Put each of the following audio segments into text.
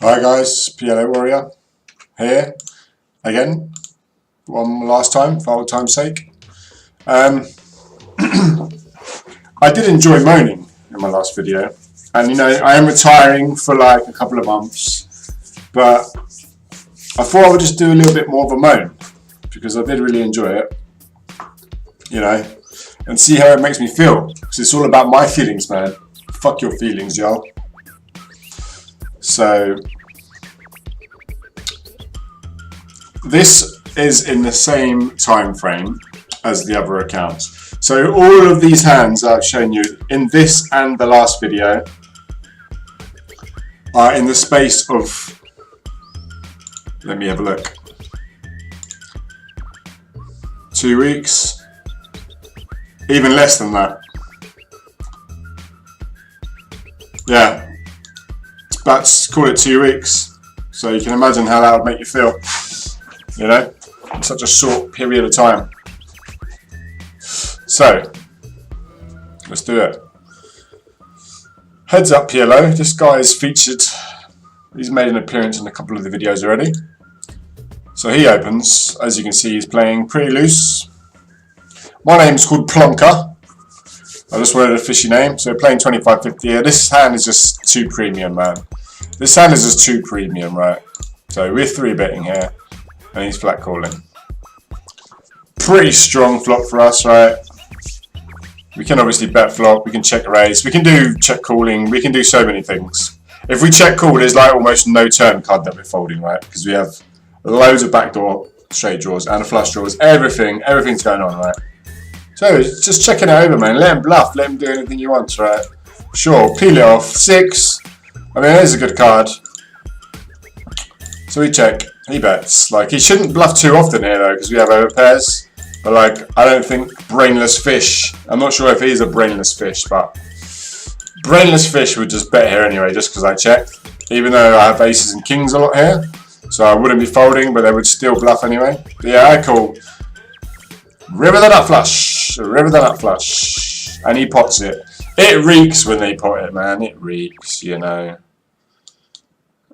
Hi guys, PLO Warrior here again, one last time for old time's sake. I did enjoy moaning in my last video, and you know I am retiring for like a couple of months, but I thought I would just do a little bit more of a moan because I did really enjoy it, you know, and see how it makes me feel, because it's all about my feelings, man. Fuck your feelings, y'all. So this is in the same time frame as the other accounts. So all of these hands I've shown you in this and the last video are in the space of, let me have a look, 2 weeks, even less than that. Yeah, let's call it 2 weeks. So you can imagine how that would make you feel, you know, in such a short period of time. So, let's do it. Heads up PLO, this guy is featured, he's made an appearance in a couple of the videos already. So he opens, as you can see he's playing pretty loose. My name's called Plonker. I just wanted a fishy name, so we're playing 25-50 here. This hand is just too premium, man. This hand is just too premium, right? So we're 3-betting here, and he's flat calling. Pretty strong flop for us, right? We can obviously bet flop, we can check raise, we can do check calling, we can do so many things. If we check call, there's like almost no turn card that we're folding, right? Because we have loads of backdoor straight draws and flush draws, everything's going on, right? So just checking it over, man. Let him bluff. Let him do anything he wants, right? Sure, peel it off. 6. I mean, there's a good card. So we check. He bets. Like, he shouldn't bluff too often here, though, because we have overpairs. But, like, I don't think brainless fish. I'm not sure if he's a brainless fish, but brainless fish would just bet here anyway, just because I checked. Even though I have aces and kings a lot here. So I wouldn't be folding, but they would still bluff anyway. But yeah, I call. River the nut flush, river the nut flush, and he pots it. It reeks when they pot it, man. It reeks, you know.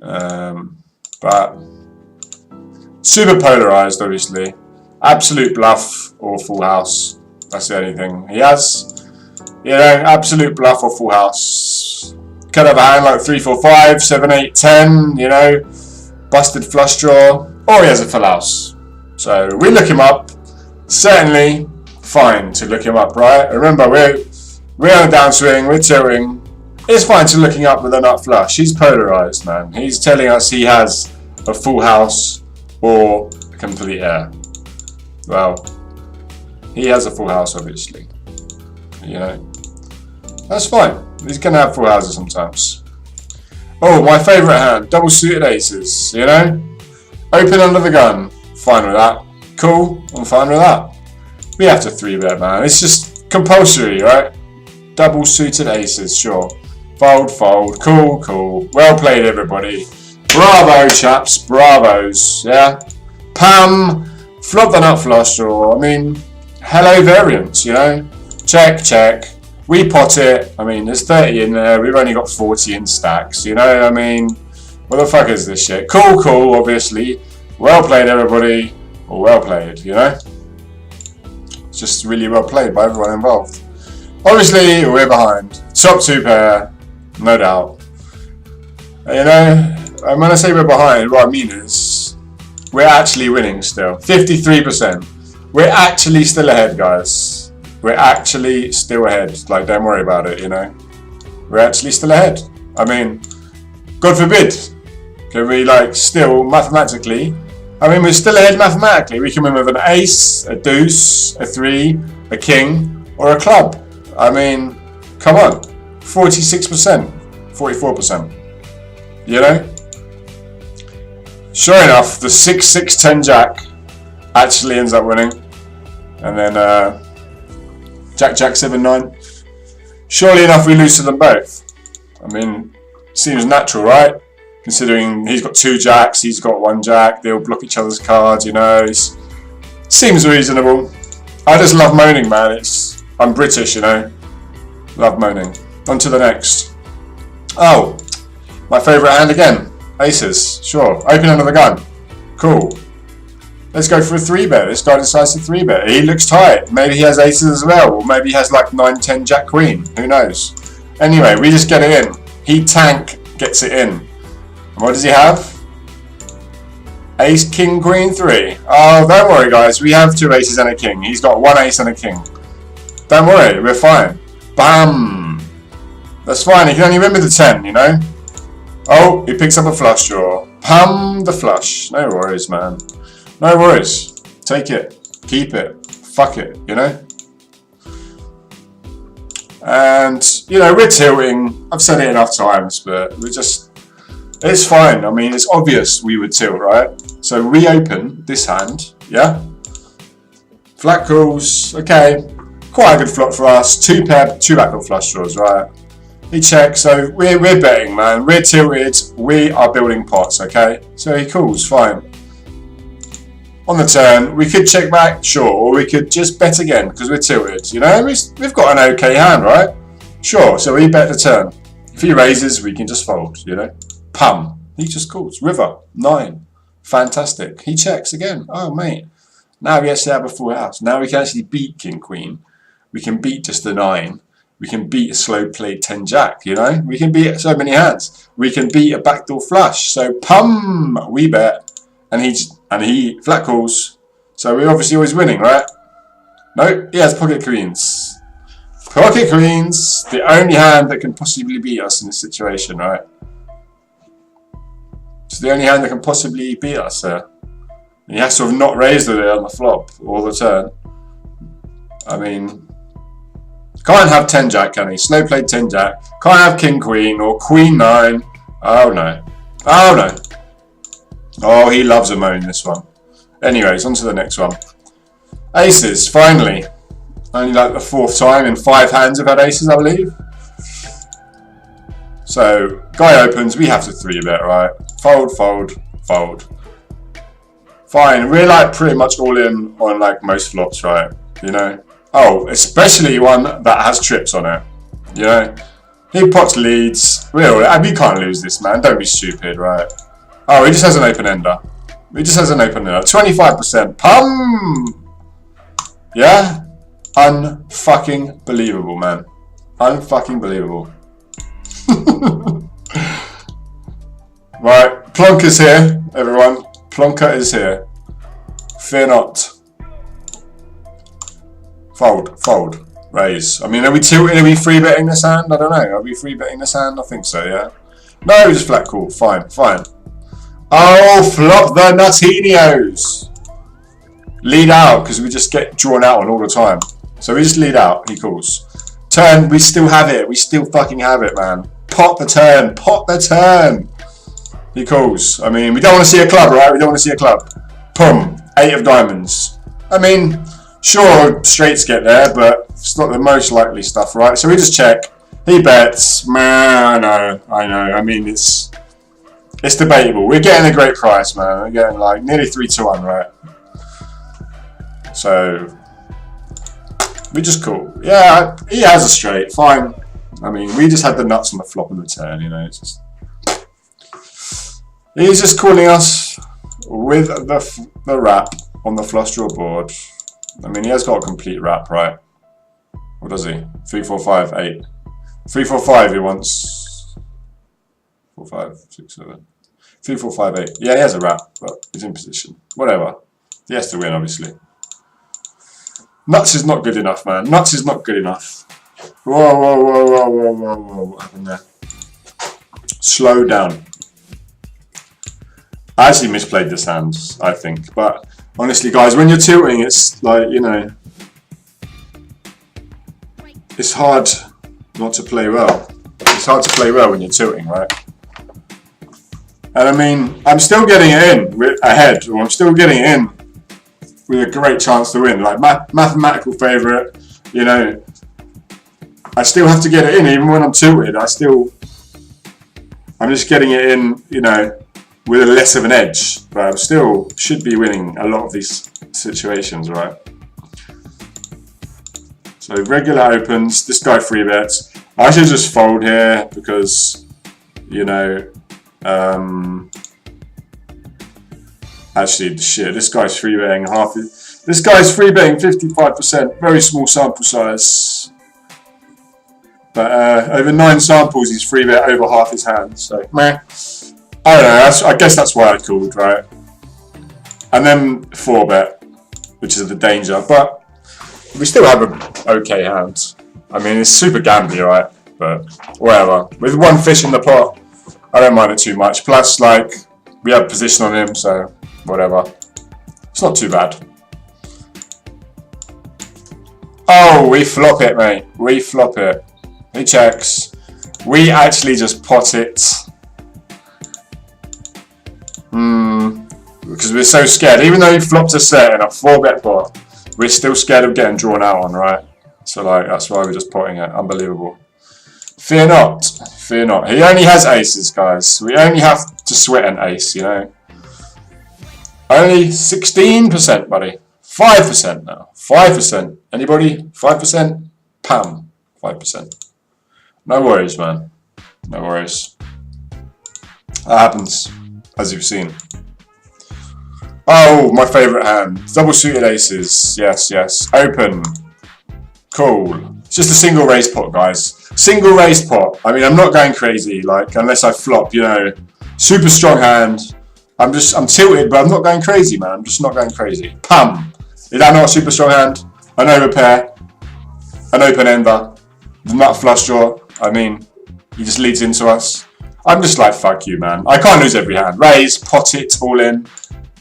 But super polarized, obviously. Absolute bluff or full house. That's the only thing he has. You know, absolute bluff or full house. Could have a hand like 3, 4, 5, 7, 8, 10. You know, busted flush draw, or he has a full house. So we look him up. Certainly fine to look him up, right? Remember, we're on a downswing, we're tilting. It's fine to looking up with a nut flush. He's polarized, man. He's telling us he has a full house or a complete air. Well, he has a full house, obviously. You know, that's fine. He's gonna have full houses sometimes. Oh, my favourite hand, double suited aces. You know, open under the gun. Fine with that. Cool, I'm fine with that. We have to 3-bet, man. It's just compulsory, right? Double suited aces, sure. Fold, fold. Cool, cool. Well played, everybody. Bravo, chaps. Bravos. Yeah. Pam. Flop the nut flush draw. I mean, hello variance, you know? Check, check. We pot it. I mean, there's 30 in there. We've only got 40 in stacks, you know? I mean, what the fuck is this shit? Cool, cool, obviously. Well played, everybody. Well played, you know? It's just really well played by everyone involved. Obviously, we're behind. Top 2 pair, no doubt. You know, and when I say we're behind, what I mean is we're actually winning still. 53%. We're actually still ahead, guys. We're actually still ahead. Like, don't worry about it, you know? We're actually still ahead. I mean, God forbid, can we, like, still mathematically... I mean, we're still ahead mathematically. We can win with an ace, a deuce, a 3, a king, or a club. I mean, come on. 46%, 44%. You know? Sure enough, the 6, 6, 10 jack actually ends up winning. And then jack, jack, 7, 9. Surely enough, we lose to them both. I mean, seems natural, right? Considering he's got 2 jacks, he's got 1 jack, they'll block each other's cards, you know, seems reasonable. I just love moaning, man. I'm British, you know. Love moaning. On to the next. Oh, my favourite hand again. Aces, sure. Open another gun. Cool. Let's go for a 3-bet. This guy decides to 3-bet. He looks tight. Maybe he has aces as well. Or maybe he has like 9, 10, jack, queen. Who knows? Anyway, we just get it in. He tank gets it in. And what does he have? Ace, king, queen, 3. Oh, don't worry, guys. We have 2 aces and a king. He's got 1 ace and a king. Don't worry. We're fine. Bam! That's fine. He can only remember the 10, you know? Oh, he picks up a flush draw. Pum the flush. No worries, man. No worries. Take it. Keep it. Fuck it, you know? And, you know, we're tilting. I've said it enough times, but we're just... It's fine. I mean, it's obvious we would tilt, right? So we open this hand, yeah? Flat calls. Okay. Quite a good flop for us. 2 backdoor flush draws, right? He checks, so we're betting, man. We're tilted. We are building pots, okay? So he calls, fine. On the turn, we could check back, sure, or we could just bet again because we're tilted. You know, we've got an okay hand, right? Sure. So we bet the turn. If he raises, we can just fold. You know, pum. He just calls. River 9. Fantastic. He checks again. Oh mate. Now we actually have a full house. Now we can actually beat king queen. We can beat just the 9. We can beat a slow played 10 jack. You know, we can beat so many hands. We can beat a backdoor flush. So pum. We bet, and he flat calls, so we're obviously always winning, right? No, he has pocket queens. Pocket queens, the only hand that can possibly beat us in this situation, right? It's the only hand that can possibly beat us there. And he has to have not raised with it on the flop or the turn. I mean, can't have 10 jack, can he? Slow played 10 jack. Can't have king queen or queen 9. Oh no. Oh no. Oh, he loves a moan, this one. Anyways, on to the next one. Aces, finally. Only like the 4th time in 5 hands I've had aces, I believe. So, guy opens, we have to 3-bet, right? Fold, fold, fold. Fine, we're like pretty much all in on like most flops, right? You know? Oh, especially one that has trips on it. You know? He pots leads. We can't lose this, man. Don't be stupid, right? Oh, he just has an open ender. He just has an open ender. 25%. Pum! Yeah? Unfucking believable, man. Unfucking believable. Right. Plonker's here, everyone. Plonker is here. Fear not. Fold. Fold. Raise. I mean, are we tilting? Are we 3-betting this hand? I don't know. Are we 3-betting this hand? I think so, yeah. No, just flat call. Fine. Fine. Oh, flop the Nutinios. Lead out, because we just get drawn out on all the time. So we just lead out. He calls. Turn, we still have it. We still fucking have it, man. Pot the turn. Pot the turn. He calls. I mean, we don't want to see a club, right? We don't want to see a club. Pum. 8 of diamonds. I mean, sure, straights get there, but it's not the most likely stuff, right? So we just check. He bets. Man, I know. I mean, it's debatable. We're getting a great price, man. We're getting like nearly 3-1, right? So we just call. Yeah, he has a straight. Fine. I mean, we just had the nuts on the flop of the turn, you know. It's just... He's just calling us with the wrap on the flush draw board. I mean, he has got a complete wrap, right? What does he? 3, 4, 5, 8. 3, 4, 5 he wants. 4, 5, 6, 7. 3, 4, 5, 8. Yeah, he has a wrap, but he's in position. Whatever. He has to win, obviously. Nuts is not good enough, man. Nuts is not good enough. Whoa, whoa, whoa, whoa, whoa, whoa, whoa. What happened there? Slow down. I actually misplayed this hand, I think. But honestly, guys, when you're tilting, it's like, you know, it's hard not to play well. It's hard to play well when you're tilting, right? And I mean, I'm still getting it in ahead, or I'm still getting it in with a great chance to win. Like mathematical favourite, you know. I still have to get it in, even when I'm tilted. I'm just getting it in, you know, with a less of an edge. But I still should be winning a lot of these situations, right? So regular opens. This guy 3-bets. I should just fold here because, you know, Actually, shit, this guy's free betting half. This guy's free betting 55%. Very small sample size. But over 9 samples, he's free bet over half his hand. So, meh. I don't know. I guess that's why I called, right? And then 4 bet, which is the danger. But we still have an okay hand. I mean, it's super gambly, right? But whatever. With 1 fish in the pot, I don't mind it too much. Plus, like, we have position on him, so whatever. It's not too bad. Oh, we flop it, mate. We flop it. He checks. We actually just pot it. Because we're so scared. Even though he flopped a set in a 4-bet pot, we're still scared of getting drawn out on, right? So, like, that's why we're just potting it. Unbelievable. Fear not. Fear not. He only has aces, guys. We only have to sweat an ace, you know. Only 16%, buddy. 5% now. 5%. Anybody? 5%? Pam. 5%. No worries, man. No worries. That happens, as you've seen. Oh, my favourite hand. Double suited aces. Yes, yes. Open. Cool. It's just a single raise pot, guys. Single raise pot. I mean, I'm not going crazy, like, unless I flop, you know. Super strong hand. I'm tilted, but I'm not going crazy, man. I'm just not going crazy. Pam. Is that not a super strong hand? An overpair. An open ender. The nut flush draw. I mean, he just leads into us. I'm just like, fuck you, man. I can't lose every hand. Raise, pot it, all in.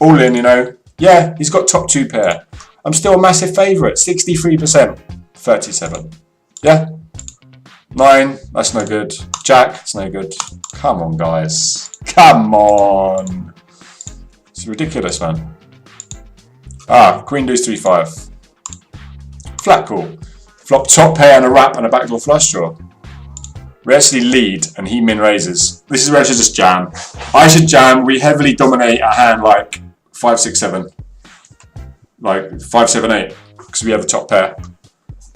All in, you know. Yeah, he's got top 2 pair. I'm still a massive favourite. 63%. 37. Yeah. 9. That's no good. Jack. It's no good. Come on, guys. Come on. It's ridiculous, man. Ah, Queen deuce 3-5. Flat call. Flop top pair and a wrap and a backdoor flush draw. We actually lead and he min raises. This is where I should just jam. I should jam. We heavily dominate a hand like 5, 6, 7. Like 5, 7, 8. Because we have the top pair.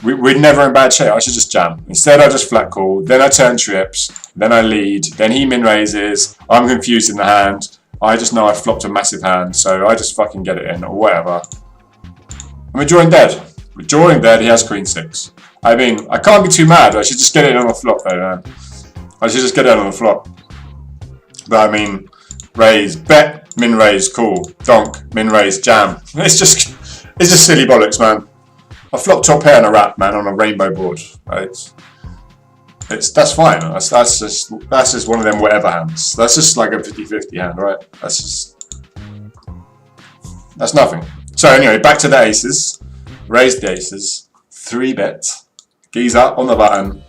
We're never in bad shape. I should just jam. Instead, I just flat call. Then I turn trips. Then I lead. Then he min raises. I'm confused in the hand. I just know I flopped a massive hand. So I just fucking get it in or whatever. And we're drawing dead. We're drawing dead. He has Queen 6. I mean, I can't be too mad. I should just get it on the flop though, man. I should just get it on the flop. But I mean, raise, bet, min raise, cool. Donk, min raise, jam. It's just silly bollocks, man. I flopped top pair and a wrap, man, on a rainbow board. That's fine. That's just one of them whatever hands. That's just like a 50-50 hand, right? That's nothing. So anyway, back to the aces. Raise the aces. 3 bet. Geese up on the button.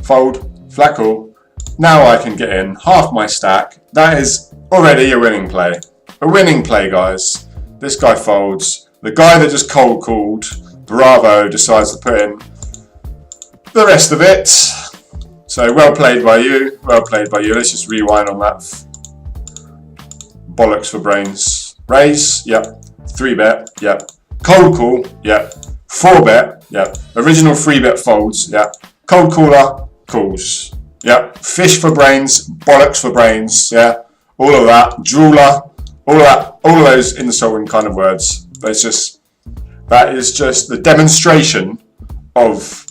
Fold. Flat call. Now I can get in half my stack. That is already a winning play. A winning play, guys. This guy folds. The guy that just cold called, Bravo, decides to put in the rest of it. So well played by you. Well played by you. Let's just rewind on that. Bollocks for brains. Raise. Yep. 3 bet. Yep. Cold call. Yep. 4 bet. Yep. Original 3 bet folds. Yep. Cold caller. Calls. Yep. Fish for brains. Bollocks for brains. Yeah. All of that. Drooler. All of that. All of those insulting kind of words. But it's just, that is just the demonstration of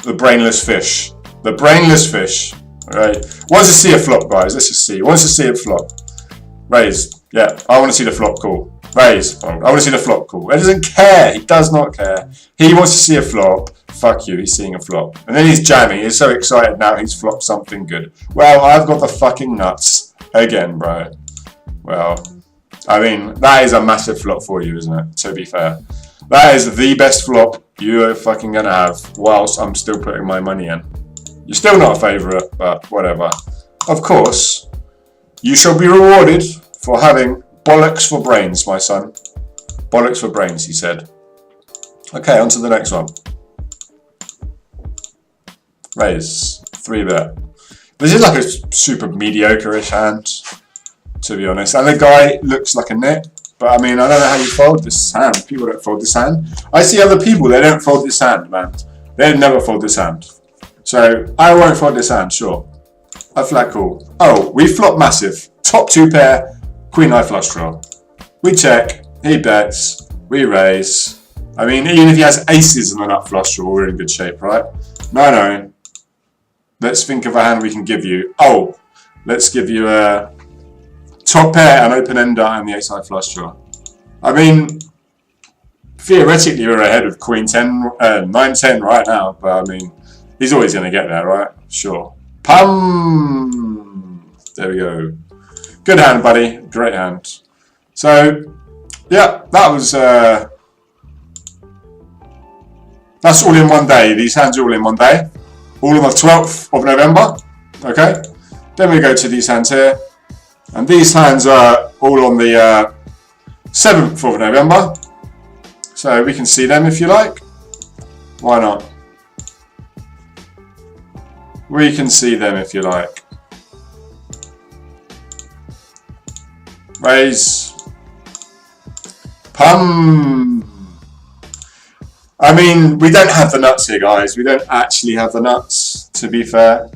the brainless fish. The brainless fish. Alright. Wants to see a flop, guys. Let's just see. Wants to see a flop. Raise. Yeah. I want to see the flop call. Raise. I want to see the flop call. He doesn't care. He does not care. He wants to see a flop. Fuck you. He's seeing a flop. And then he's jamming. He's so excited now he's flopped something good. Well, I've got the fucking nuts. Again, bro. Well, I mean, that is a massive flop for you, isn't it? To be fair. That is the best flop you're fucking going to have whilst I'm still putting my money in. You're still not a favourite, but whatever. Of course, you shall be rewarded for having bollocks for brains, my son. Bollocks for brains, he said. Okay, on to the next one. Raise. 3 bet. This is like a super mediocre-ish hand, to be honest. And the guy looks like a nit. But I mean, I don't know how you fold this hand. People don't fold this hand. I see other people, they don't fold this hand, man. They never fold this hand. So, I won't fold this hand, sure. A flat call. Oh, we flop massive. Top 2 pair, queen high flush draw. We check, he bets, we raise. I mean, even if he has aces in the nut flush draw, we're in good shape, right? No. Let's think of a hand we can give you. Oh, let's give you a top pair, an open ender, and the ace high flush draw. I mean, theoretically, we're ahead of queen 10, 9-10 right now, but I mean, he's always going to get there, right? Sure. Pum! There we go. Good hand, buddy. Great hand. So, yeah, that was... that's all in one day. These hands are all in one day. All on the 12th of November. Okay? Then we go to these hands here. And these hands are all on the 7th of November. So we can see them if you like. Why not? We can see them if you like. Raise. Pum. I mean, we don't have the nuts here, guys. We don't actually have the nuts, to be fair.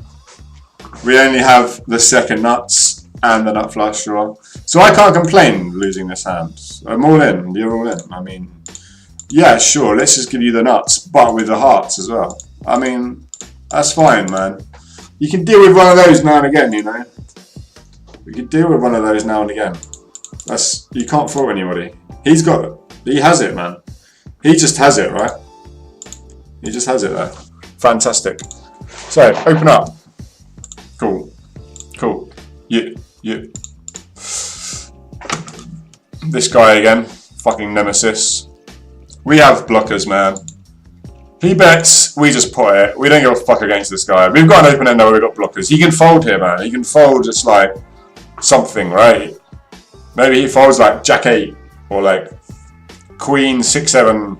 We only have the second nuts and the nut flush draw. So I can't complain losing this hand. I'm all in. You're all in. I mean, yeah, sure. Let's just give you the nuts, but with the hearts as well. I mean, that's fine, man. You can deal with one of those now and again, you know. We can deal with one of those now and again. You can't fault anybody. He has it, man. He just has it, right? He just has it there. Fantastic. So, open up. Cool. You. This guy again. Fucking nemesis. We have blockers, man. He bets, we just put it. We don't give a fuck against this guy. We've got an open ender, we've got blockers. He can fold here, man. He can fold just like something, right? Maybe he folds like Jack 8 or like Queen 6, 7,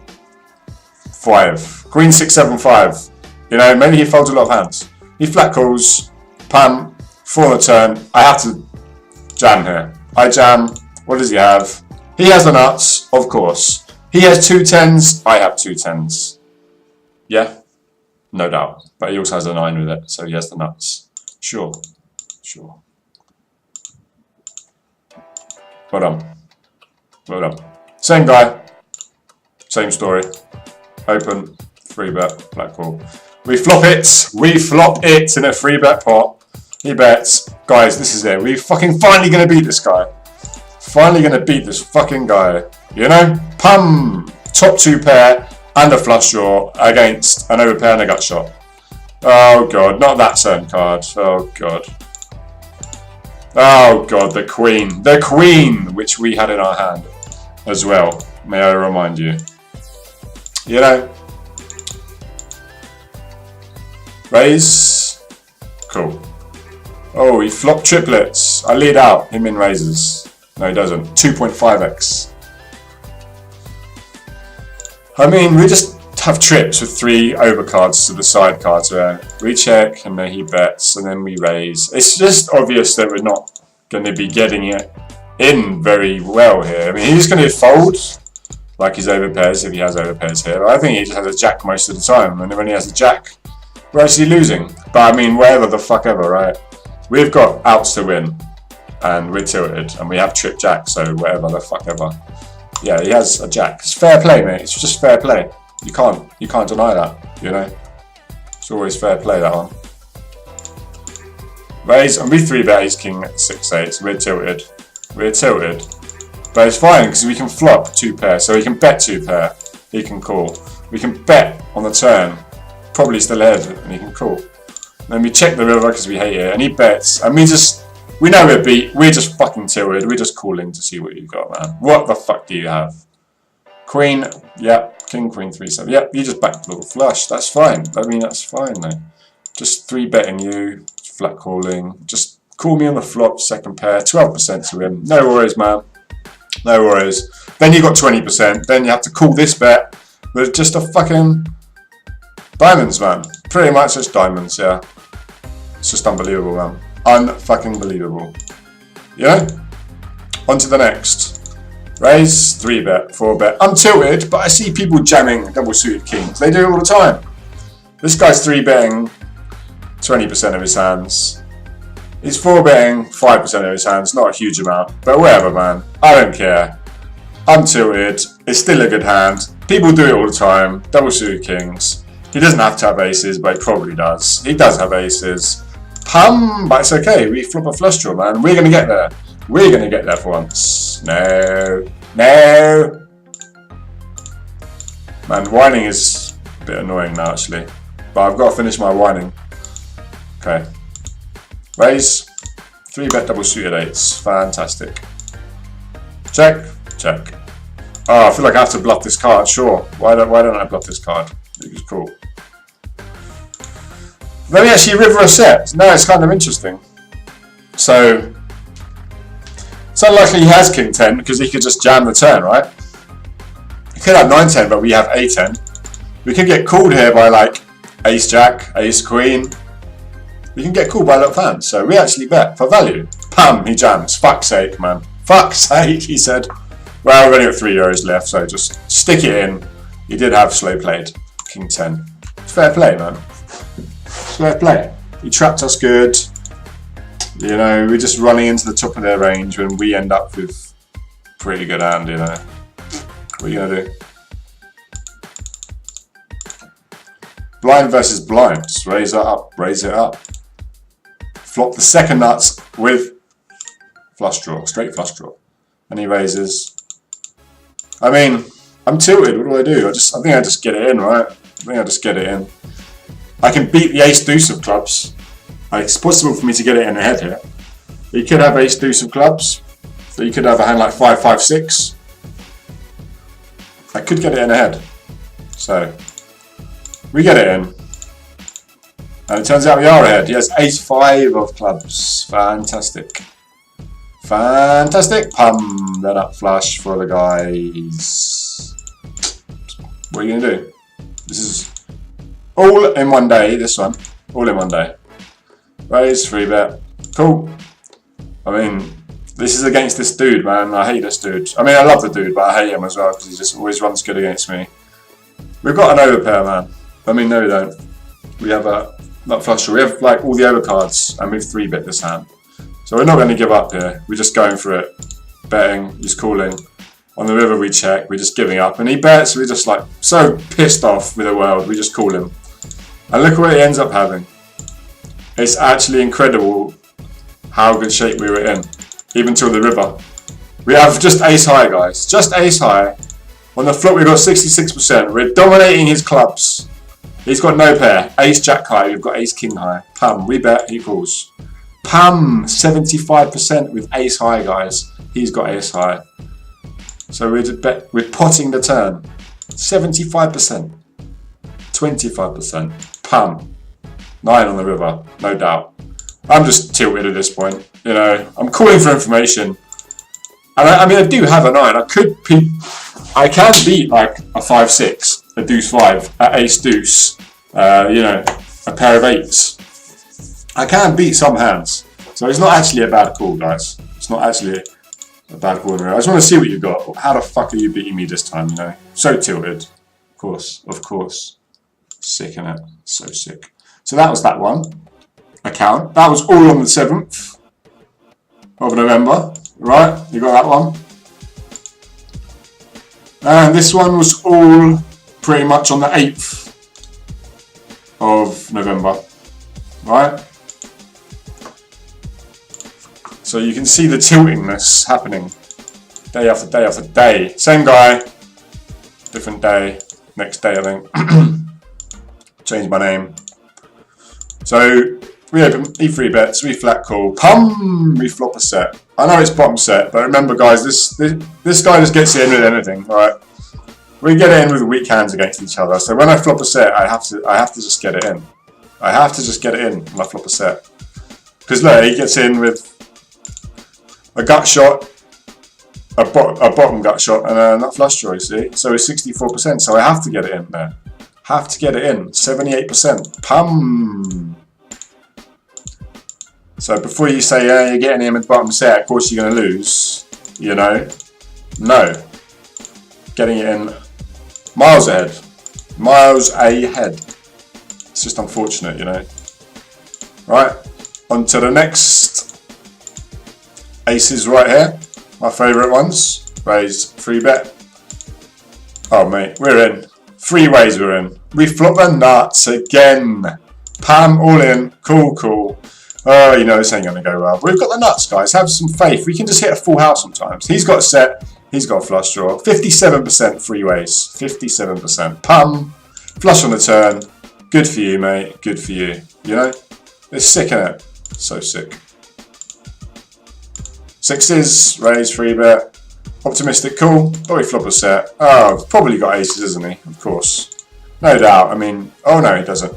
5. Queen 6, 7, 5. You know, maybe he folds a lot of hands. He flat calls, pam, 4 on the turn. I have to jam here. I jam. What does he have? He has the nuts, of course. He has 2 10s. I have 2 10s. Yeah, no doubt. But he also has a 9 with it, so he has the nuts. Sure. Well done. Same guy. Same story. Open, 3-bet, black call. We flop it in a 3-bet pot. He bets. Guys, this is it. We're finally going to beat this guy. Finally going to beat this fucking guy. You know? Pum! Top 2 pair and a flush draw against an overpair and a gut shot. Oh god, not that turn card. Oh god, the queen. The queen, which we had in our hand as well, may I remind you. You know. Raise. Cool. Oh, he flopped triplets. I lead out. Him in raises. No, he doesn't. 2.5x. I mean, we just have trips with 3 overcards to the side cards where we check and then he bets and then we raise. It's just obvious that we're not going to be getting it in very well here. I mean, he's going to fold like his overpairs if he has overpairs here. I think he just has a jack most of the time, and when he has a jack, we're actually losing. But I mean, whatever the fuck ever, right? We've got outs to win and we're tilted and we have trip jack, so whatever the fuck ever. Yeah, he has a jack. It's fair play, mate. It's just fair play. You can't deny that, you know. It's always fair play, that one. Raise, and we 3-bet ace king at 6-8, so we're tilted. But it's fine, because we can flop 2 pair, so he can bet 2 pair. He can call. We can bet on the turn, probably still ahead, and he can call. And then we check the river, because we hate it, and he bets, and we know we're beat, we're just fucking tilted, we're just calling to see what you've got, man. What the fuck do you have? Queen, yep, king, queen, 3, 7, yep, you just backed a little flush, that's fine. I mean, that's fine, though. Just 3-betting you, flat calling, just call me on the flop, second pair, 12% to him, no worries, man. No worries. Then you got 20%, then you have to call this bet with just a fucking diamonds, man. Pretty much just diamonds, yeah. It's just unbelievable, man. Unfucking believable. You know? On to the next. Raise, 3-bet, 4-bet. I'm tilted, but I see people jamming double suited kings. They do it all the time. This guy's 3-betting 20% of his hands. He's 4-betting 5% of his hands, not a huge amount, but whatever, man. I don't care. I'm tilted. It's still a good hand. People do it all the time. Double suited kings. He doesn't have to have aces, but he probably does. He does have aces. But it's okay. We flop a flush draw, man. We're going to get there. We're going to get there for once. No. No. Man, whining is a bit annoying now, actually. But I've got to finish my whining. Okay. Raise. 3-bet double suited 8s. Fantastic. Check. Check. Oh, I feel like I have to bluff this card. Sure. Why don't I bluff this card? It's cool. Let me actually river a set. Now it's kind of interesting. So, it's unlikely he has king 10 because he could just jam the turn, right? He could have 9-10, but we have a10. We can get called here by like ace jack, ace queen. We can get called by a lot of hands, so we actually bet for value. Pam, he jams. Fuck's sake, man. Fuck's sake, he said. Well, we've only got €3 left, so just stick it in. He did have slow played. King 10. Fair play, man. Fair play. He trapped us good. You know, we're just running into the top of their range when we end up with pretty good hand, you know. What are you going to do? Blind versus blind. Just raise it up. Raise it up. Flop the second nuts with flush draw. Straight flush draw. And he raises. I mean, I'm tilted. What do? I think I just get it in, right? I think I just get it in. I can beat the ace deuce of clubs. It's possible for me to get it in the head here. You could have ace deuce of clubs. So you could have a hand like 5, 5, 6. I could get it in the head. So we get it in. And it turns out we are ahead. He has ace 5 of clubs. Fantastic. Fantastic. Pum. Then up flush for the guys. What are you going to do? This is all in one day, this one. All in one day. Raise, 3-bet. Cool. I mean, this is against this dude, man. I hate this dude. I mean, I love the dude, but I hate him as well because he just always runs good against me. We've got an overpair, man. I mean, no, we don't. We have a not flush draw. We have like all the overcards, and we've 3-bet this hand. So we're not going to give up here. We're just going for it. Betting, he's calling. On the river we check, we're just giving up. And he bets, we're just like so pissed off with the world, we just call him. And look what he ends up having. It's actually incredible how good shape we were in. Even till the river. We have just ace high, guys. Just ace high. On the flop we've got 66%. We're dominating his clubs. He's got no pair. Ace jack high, we've got ace king high. Pam, we bet, he calls. Pam, 75% with ace high, guys. He's got ace high. So we're potting the turn. 75%. 25%. Pam. 9 on the river, no doubt. I'm just tilted at this point. You know, I'm calling for information. And I mean, I do have a 9. I can beat like a 5-6, a deuce 5, a ace deuce, you know, a pair of 8s. I can beat some hands. So it's not actually a bad call, guys. It's not actually a bad call. I just want to see what you got. How the fuck are you beating me this time, you know? So tilted. Of course. Sick, innit? So sick. So that was that one. Account. That was all on the 7th of November. Right? You got that one. And this one was all pretty much on the 8th of November. Right? So you can see the tiltingness happening day after day after day. Same guy, different day, next day I think. Change my name. So we open E3 bets, we flat call, pum, we flop a set. I know it's bottom set, but remember guys, this guy just gets in with anything, alright? We get in with weak hands against each other. So when I flop a set, I have to just get it in. I have to just get it in when I flop a set. Because look, he gets in with a gut shot, a bottom gut shot, and a nut flush draw, you see? So it's 64%, so I have to get it in there. Have to get it in. 78%. Pum! So before you say, yeah, you're getting in with bottom set, of course you're going to lose, you know? No. Getting it in miles ahead. Miles ahead. It's just unfortunate, you know? Right, on to the next aces right here. My favourite ones. Raise, 3-bet. Oh mate, we're in. 3 ways we're in. We flop the nuts again. Pam, all in. Cool, cool. Oh, you know this ain't going to go well. We've got the nuts, guys. Have some faith. We can just hit a full house sometimes. He's got a set. He's got a flush draw. 57% 3 ways. 57%. Pam. Flush on the turn. Good for you, mate. Good for you. You know? It's sick, isn't it? So sick. 6s. Raise, 3-bet. Optimistic, cool. Oh, he flop a set. Oh, probably got aces, isn't he? Of course. No doubt. I mean, oh no, he doesn't.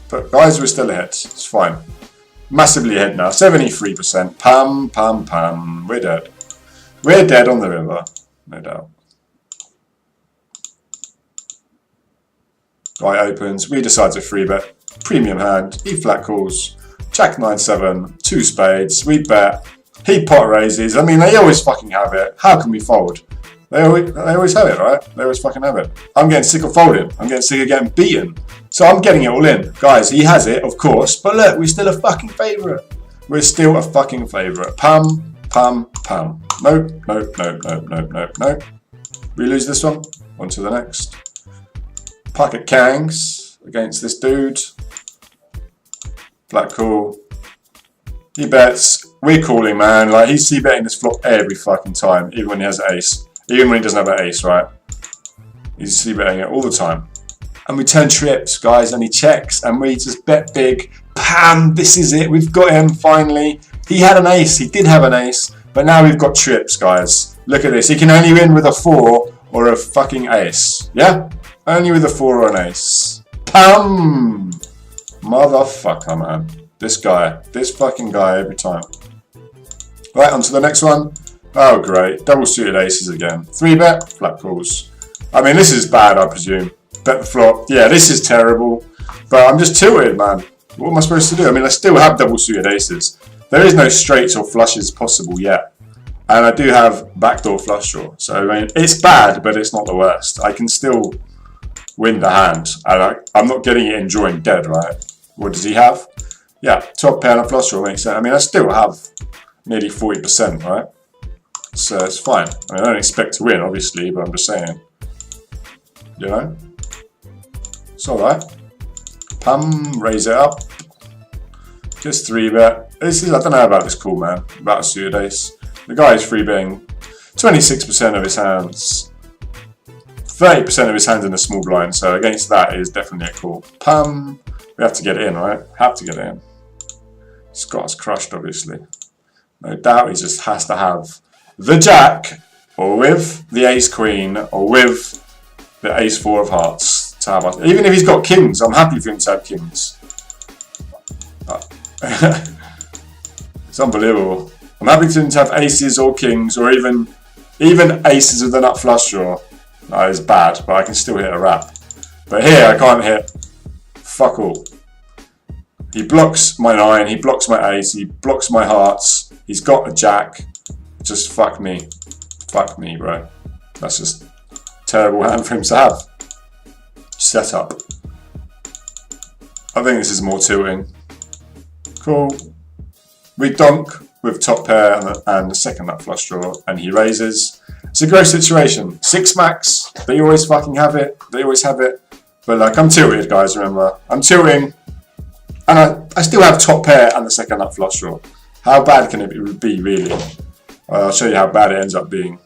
But guys, we're still ahead. It's fine. Massively ahead now. 73%. Pam, pam, pam. We're dead. We're dead on the river. No doubt. Guy opens. We decide to 3-bet. Premium hand. He flat calls. Jack 9-7. 2 spades. We bet. He pot raises. I mean, they always fucking have it. How can we fold? They always have it, right? They always fucking have it. I'm getting sick of folding. I'm getting sick of getting beaten. So I'm getting it all in. Guys, he has it, of course. But look, we're still a fucking favourite. We're still a fucking favourite. Pam, pam, pam. Nope, nope, nope, nope, nope, nope, nope. We lose this one. On to the next. Pocket Kangs against this dude. Flat call. He bets. We're calling, man. Like, he's c-betting this flop every fucking time, even when he has an ace. Even when he doesn't have an ace, right? He's c-betting it all the time. And we turn trips, guys, and he checks, and we just bet big. Pam, this is it. We've got him, finally. He had an ace. He did have an ace, but now we've got trips, guys. Look at this. He can only win with a 4 or a fucking ace. Yeah? Only with a 4 or an ace. Pam! Motherfucker, man. This guy. This fucking guy every time. Right, on to the next one. Oh, great. Double suited aces again. 3-bet, flat calls. I mean, this is bad, I presume. Bet the flop. Yeah, this is terrible. But I'm just tilted, man. What am I supposed to do? I mean, I still have double suited aces. There is no straights or flushes possible yet. And I do have backdoor flush draw. So, I mean, it's bad, but it's not the worst. I can still win the hand. And I'm not getting it enjoying dead, right? What does he have? Yeah, top pair and a flush draw makes sense. I mean, I still have nearly 40%, right? So it's fine. I mean, I don't expect to win, obviously, but I'm just saying. You know? It's alright. Pam, raise it up. Just 3-bet. This is, I don't know about this call, man. About a suited ace. The guy is 3-betting 26% of his hands. 30% of his hands in a small blind, so against that is definitely a call. Pam. We have to get it in, right? Have to get it in. He's got us crushed, obviously. No doubt he just has to have the jack, or with the ace queen, or with the ace 4 of hearts to have us. Even if he's got kings, I'm happy for him to have kings. It's unbelievable. I'm happy for him to have aces or kings, or even aces with a nut flush draw. That is bad, but I can still hit a wrap. But here I can't hit fuck all. He blocks my 9, he blocks my ace, he blocks my hearts, he's got a jack. Just fuck me. Fuck me, bro. That's just a terrible hand for him to have. Set up. I think this is more tilting. Cool. We donk with top pair and the second nut flush draw, and he raises. It's a gross situation. 6 max. They always fucking have it. They always have it. But like, I'm tilted, guys, remember. I'm tilting. And I still have top pair and the second nut flush draw. How bad can it be, really? I'll show you how bad it ends up being.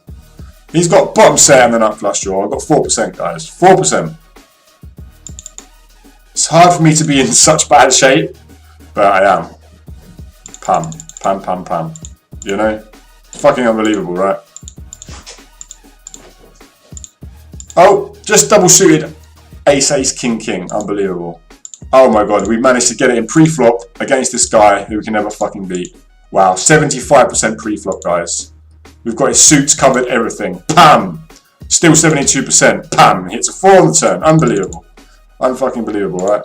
He's got bottom set and the nut flush draw. I've got 4%, guys. 4%. It's hard for me to be in such bad shape, but I am. Pam. Pam, pam, pam. You know? Fucking unbelievable, right? Oh, just double suited. Ace, ace, king, king. Unbelievable. Oh my god, we managed to get it in pre-flop against this guy who we can never fucking beat. Wow, 75% pre-flop, guys. We've got his suits covered, everything. Pam! Still 72%. Pam! Hits a 4 on the turn. Unbelievable. Unfucking believable, right?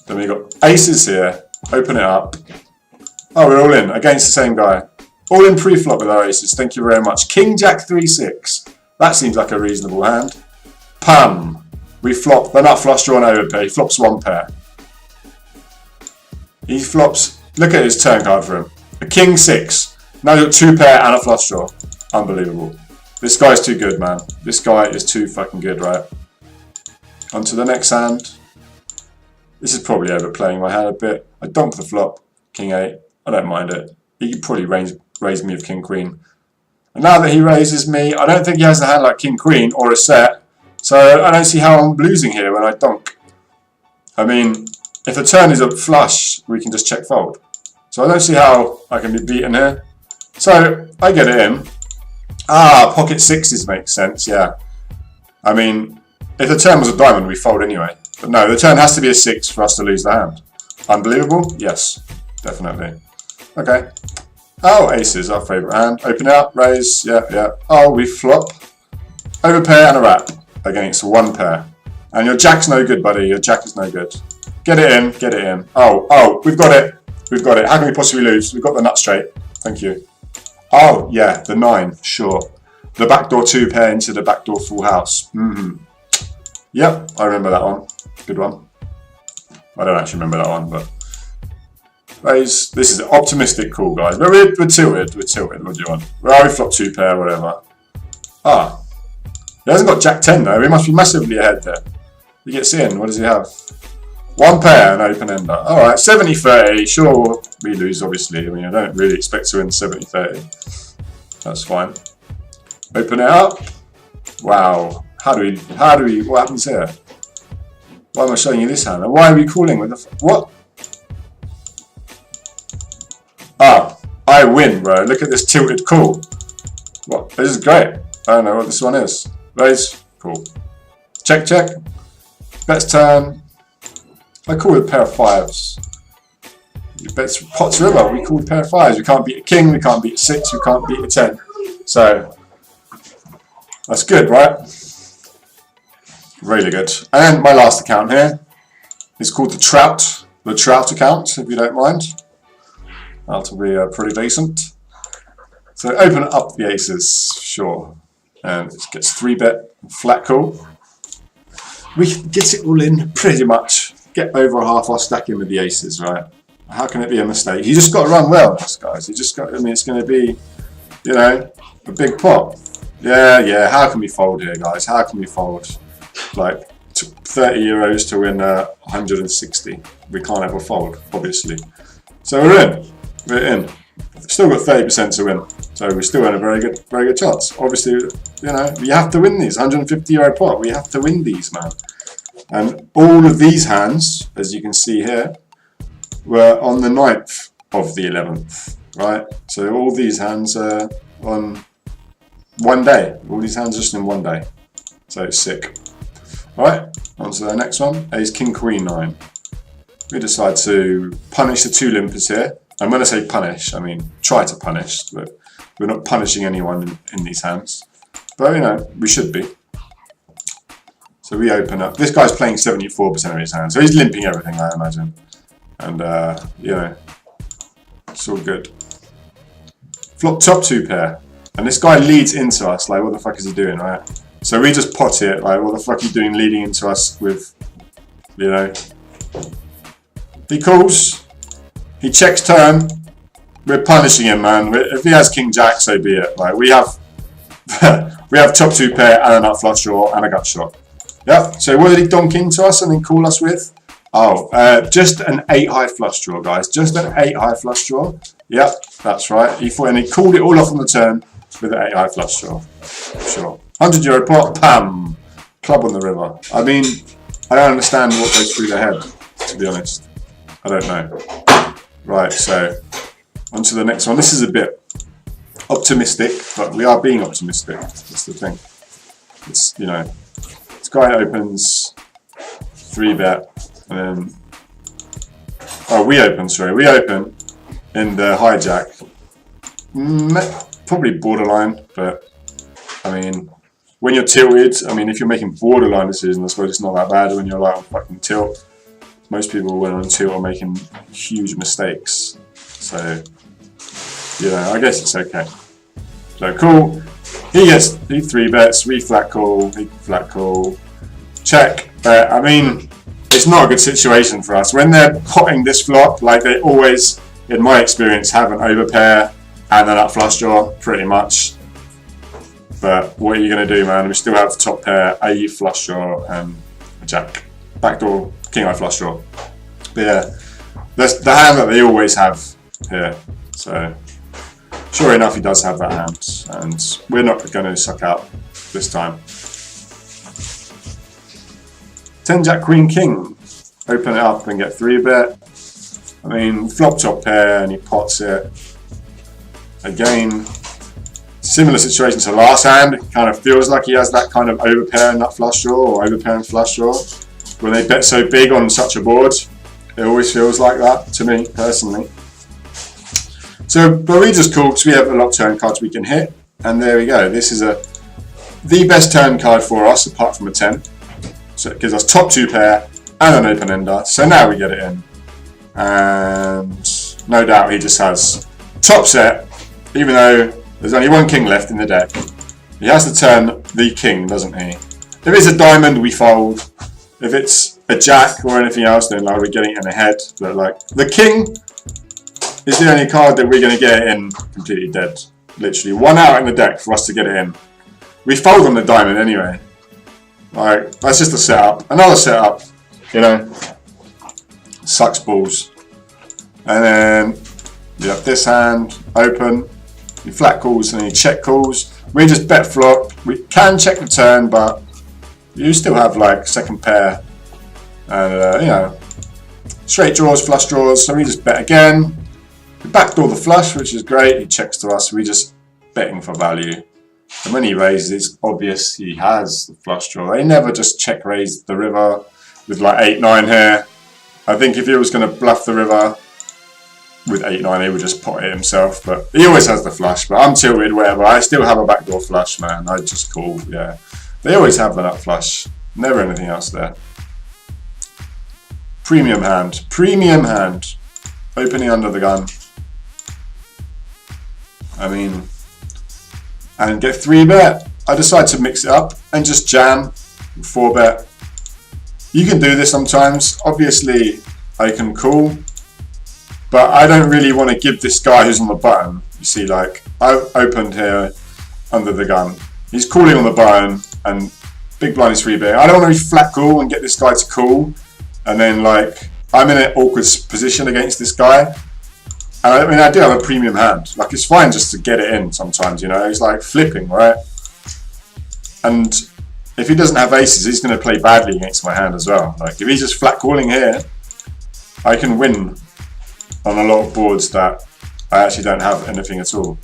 Then we got aces here. Open it up. Oh, we're all in against the same guy. All in pre-flop with our aces. Thank you very much. King, Jack, 3-6. That seems like a reasonable hand. Pam! We flop the nut flush draw and overpair. He flops 1 pair. He flops Look at his turn card for him. A king 6. Now you've got 2 pair and a flush draw. Unbelievable. This guy's too good, man. This guy is too fucking good, right? On to the next hand. This is probably overplaying my hand a bit. I donk the flop. King 8. I don't mind it. He could probably raise me with king queen. And now that he raises me, I don't think he has a hand like king queen or a set. So I don't see how I'm losing here when I donk. I mean, if the turn is a flush, we can just check fold. So I don't see how I can be beaten here. So I get it in. Ah, pocket 6s makes sense, yeah. I mean, if the turn was a diamond, we fold anyway. But no, the turn has to be a 6 for us to lose the hand. Unbelievable? Yes, definitely. Okay. Oh, aces, our favourite hand. Open out, raise, yeah. Oh, we flop. Overpair and a wrap against 1 pair. And your jack's no good, buddy. Your jack is no good. Get it in, get it in. Oh, we've got it. We've got it. How can we possibly lose? We've got the nut straight. Thank you. Oh, yeah, the 9, sure. The backdoor 2 pair into the backdoor full house. Yep, I remember that one. Good one. I don't actually remember that one, but... Raise. This is an optimistic call, guys. But we're tilted. We're tilted. What do you want? Well, we flop 2 pair, whatever. Ah. He hasn't got jack 10, though. He must be massively ahead there. He gets in. What does he have? 1 pair and open ender. Alright, 70-30. Sure, we lose, obviously. I mean, I don't really expect to win 70-30. That's fine. Open it up. Wow. How do we, what happens here? Why am I showing you this hand? And why are we calling with the, what? Ah, I win, bro. Look at this tilted call. What? This is great. I don't know what this one is. Raise. Cool. Check, check. Bets turn. I call it a pair of 5s. You bets pots river. We call it a pair of 5s. We can't beat a king. We can't beat a 6. We can't beat a 10. So, that's good, right? Really good. And my last account here is called the Trout account, if you don't mind. That'll be pretty decent. So open up the aces, sure. And it gets 3-bet, flat call. We can get it all in, pretty much. Get over a half our stacking with the aces, right? How can it be a mistake? You just got to run well, guys. You just got, I mean, it's going to be, you know, a big pot. Yeah, how can we fold here, guys? How can we fold? Like 30 euros to win 160. We can't ever fold, obviously. So we're in. We're in. We've still got 30% to win. So we're still in a very good chance. Obviously, you know, we have to win these. 150 euro pot. We have to win these, man. And all of these hands, as you can see here, were on the 9th of the 11th, right? So all these hands are on one day. All these hands are just in one day. So it's sick. Alright, on to the next one. Ace King Queen 9. We decide to punish the 2 limpers here. And when I say punish, I mean try to punish, but we're not punishing anyone in these hands. But you know, we should be. So we open up. This guy's playing 74% of his hands, so he's limping everything, I imagine. And you know, it's all good. Flop top 2 pair. And this guy leads into us, like what the fuck is he doing, right? So we just pot it, like what the fuck are you doing leading into us with, you know. He calls, he checks turn, we're punishing him, man. If he has king jack, so be it. Like we have we have top 2 pair and a nut flush draw and a gut shot. Yep, so what did he donk into us and then call us with? Oh, just an 8 high flush draw, guys. Just an 8 high flush draw. Yep, that's right. He thought, and he called it all off on the turn with an 8 high flush draw. Sure. 100 euro pot, pam! Club on the river. I mean, I don't understand what goes through their head, to be honest. I don't know. Right, so, on to the next one. This is a bit optimistic, but we are being optimistic. That's the thing. It's, you know, this guy opens 3-bet, and then, oh, we open in the hijack. Probably borderline, but, I mean, when you're tilted, I mean, if you're making borderline decisions, I suppose it's not that bad. When you're like on fucking tilt, most people when on tilt are making huge mistakes. So, yeah, I guess it's okay. So cool. He 3-bets, we flat call, he flat call, check. I mean, it's not a good situation for us. When they're potting this flop, like they always in my experience, have an overpair and a nut flush draw, pretty much. But what are you going to do, man? We still have top pair, a flush draw, and a jack. Backdoor king eye flush draw. But yeah, that's the hand that they always have here. So sure enough, he does have that hand, and we're not going to suck out this time. 10 jack queen king. Open it up and get 3-bet. I mean, flop top pair and he pots it. Again, similar situation to last hand. It kind of feels like he has that kind of overpair and nut flush draw, or overpair and flush draw. When they bet so big on such a board, it always feels like that to me personally. So, but we just call because we have a lot of turn cards we can hit, and there we go. This is the best turn card for us apart from a 10. So it gives us top 2 pair and an open ender. So now we get it in, and no doubt he just has top set, even though there's only one king left in the deck. He has to turn the king, doesn't he? If it's a diamond, we fold. If it's a jack or anything else, then like we're getting it in the head. But like the king is the only card that we're going to get it in completely dead. Literally 1 out in the deck for us to get it in. We fold on the diamond anyway. Like, that's just a setup. Another setup, you know. Sucks balls. And then you have this hand open. You flat calls and you check calls. We just bet flop. We can check the turn, but you still have like second pair. And, you know, straight draws, flush draws. So we just bet again. We backdoor the flush, which is great. He checks to us. We just betting for value. And when he raises, it's obvious he has the flush draw. They never just check raise the river with like 8-9 here. I think if he was going to bluff the river with 8-9, he would just pot it himself. But he always has the flush. But I'm tilted, whatever. I still have a backdoor flush, man. I just call, yeah. They always have the nut flush. Never anything else there. Premium hand. Premium hand. Opening under the gun. I mean, and get 3-bet. I decide to mix it up and just jam 4-bet. You can do this sometimes. Obviously, I can call, but I don't really want to give this guy who's on the button. You see, like, I've opened here under the gun. He's calling on the button, and big blind is 3-bet. I don't want to be flat call and get this guy to call, and then, like, I'm in an awkward position against this guy. And I mean, I do have a premium hand. Like, it's fine just to get it in sometimes, you know. He's like flipping, right? And if he doesn't have aces, he's going to play badly against my hand as well. Like, if he's just flat calling here, I can win on a lot of boards that I actually don't have anything at all,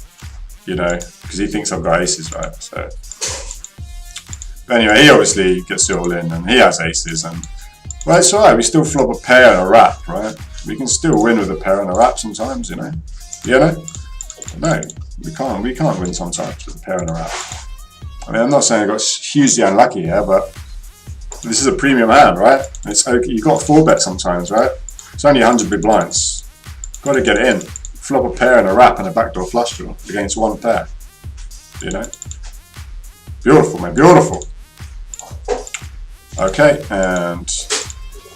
you know, because he thinks I've got aces, right? So, but anyway, he obviously gets it all in, and he has aces, and well, it's alright. We still flop a pair and a wrap, right? We can still win with a pair and a wrap sometimes, you know. You know? No, we can't. We can't win sometimes with a pair and a wrap. I mean, I'm not saying I got hugely unlucky here, but this is a premium hand, right? It's okay. You got 4-bet sometimes, right? It's only 100 big blinds. Got to get it in. Flop a pair and a wrap and a backdoor flush draw against one pair. You know? Beautiful, man. Beautiful. Okay, and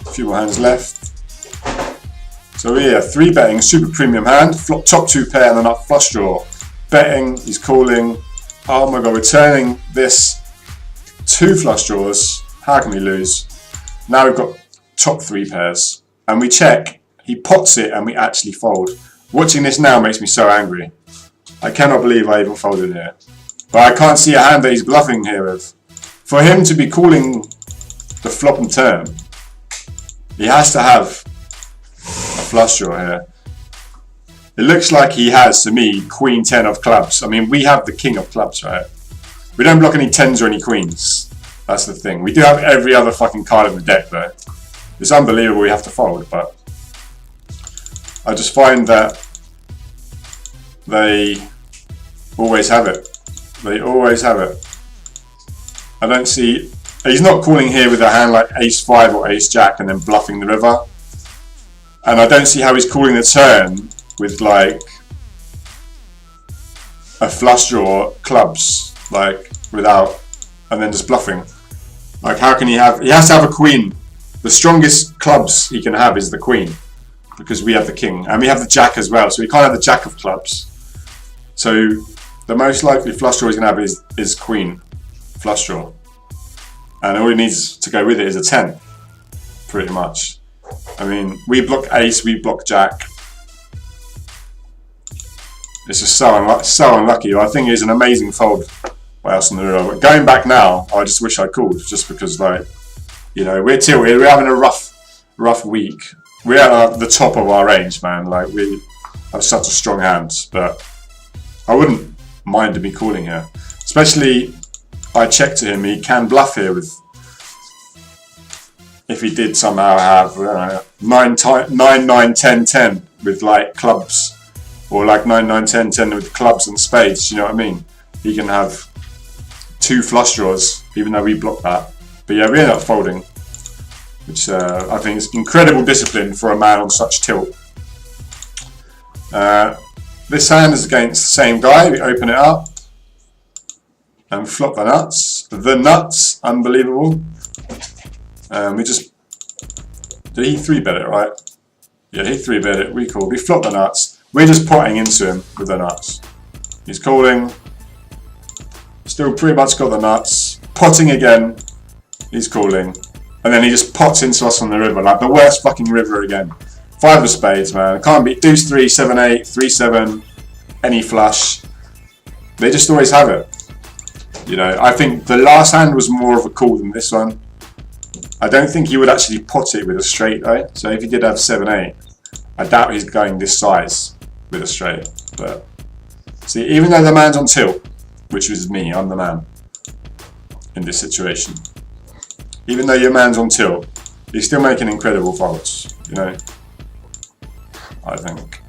a few more hands left. So here, 3-betting, super premium hand, flop top 2 pair and then up flush draw. Betting, he's calling. Oh my god, we're turning this 2 flush draws. How can we lose? Now we've got top 3 pairs. And we check, he pots it and we actually fold. Watching this now makes me so angry. I cannot believe I even folded here. But I can't see a hand that he's bluffing here with. For him to be calling the flop and turn, he has to have a flush draw here. It looks like he has, to me, queen 10 of clubs. I mean, we have the king of clubs, right? We don't block any 10s or any queens. That's the thing. We do have every other fucking card in the deck, though. It's unbelievable we have to fold, but I just find that they always have it. They always have it. I don't see... He's not calling here with a hand like ace-5 or ace-jack and then bluffing the river. And I don't see how he's calling the turn with like a flush draw clubs, like without, and then just bluffing. Like, how can he have, he has to have a queen. The strongest clubs he can have is the queen. because we have the king and we have the jack as well, so we can't have the jack of clubs. So the most likely flush draw he's going to have is queen flush draw, and all he needs to go with it is a 10, pretty much. I mean, we block ace, we block jack. It's just so unlucky. I think it's an amazing fold by us on the river. But going back now, I just wish I called, just because, like, you know, we're tilted. We're having a rough week. We're at the top of our range, man. Like, we have such a strong hand, but I wouldn't mind me calling here. Especially, I checked to him, he can bluff here with, if he did somehow have 9, 9, 10, 10 with like clubs, or like 9, 9, 10, 10 with clubs and spades, you know what I mean? He can have 2 flush draws, even though we block that. But yeah, we end up folding, which I think is incredible discipline for a man on such tilt. This hand is against the same guy. We open it up and flop the nuts. The nuts, unbelievable. We just, did he 3-bet it, right? Yeah, he 3-bet it, we call. We flop the nuts. We're just potting into him with the nuts. He's calling. Still pretty much got the nuts. Potting again. He's calling. And then he just pots into us on the river, like the worst fucking river again. 5 of spades, man. Can't beat deuce 3, 7, 8, 3, 7, any flush. They just always have it. You know, I think the last hand was more of a call than this one. I don't think he would actually pot it with a straight though. So if he did have 7, 8, I doubt he's going this size with a straight. But see, even though the man's on tilt, which is me, I'm the man in this situation. Even though your man's on tilt, he's still making incredible folds, you know. I think.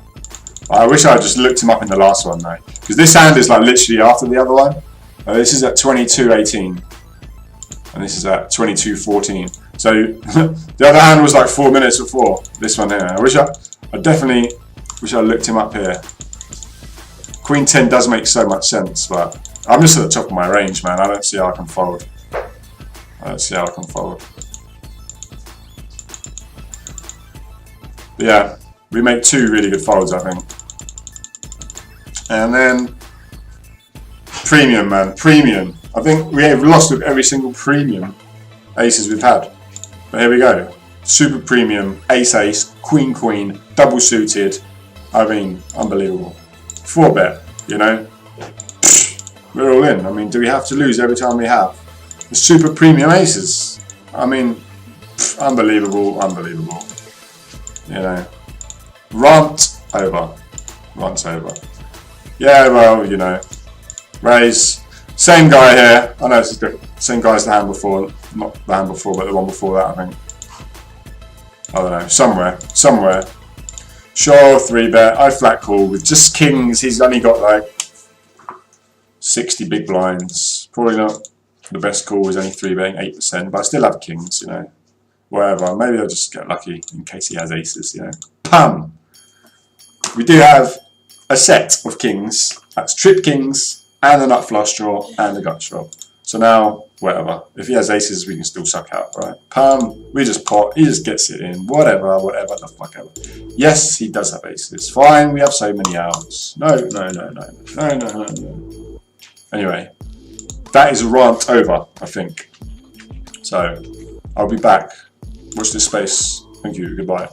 I wish I had just looked him up in the last one though, because this hand is like literally after the other one. This is at 22.18. And this is at 22.14. So the other hand was like 4 minutes before this one here. I definitely wish I looked him up here. Queen 10 does make so much sense, but I'm just at the top of my range, man. I don't see how I can fold. I don't see how I can fold. But yeah, we make 2 really good folds, I think. And then premium, man, premium. I think we have lost with every single premium aces we've had. But here we go. Super premium, ace ace, queen queen, double suited. I mean, unbelievable. 4-bet, you know. We're all in. I mean, do we have to lose every time we have the super premium aces? I mean, unbelievable, unbelievable. You know. Rant over. Rant's over. Yeah, well, you know. Raise. Same guy here. I know this is the same guy as the hand before. Not the hand before, but the one before that, I think. I don't know. Somewhere. Sure, 3-bet. I flat call with just kings. He's only got like 60 big blinds. Probably not the best call. He's only 3-betting 8%, but I still have kings, you know. Whatever. Maybe I'll just get lucky in case he has aces, you know. Pam! We do have a set of kings. That's trip kings, and the nut flush draw, and the gut draw. So now, whatever. If he has aces, we can still suck out, right? Palm, we just pot, he just gets it in. Whatever the fuck ever. Yes, he does have aces. Fine, we have so many outs. No. Anyway, that is rant over, I think. So, I'll be back. Watch this space. Thank you, goodbye.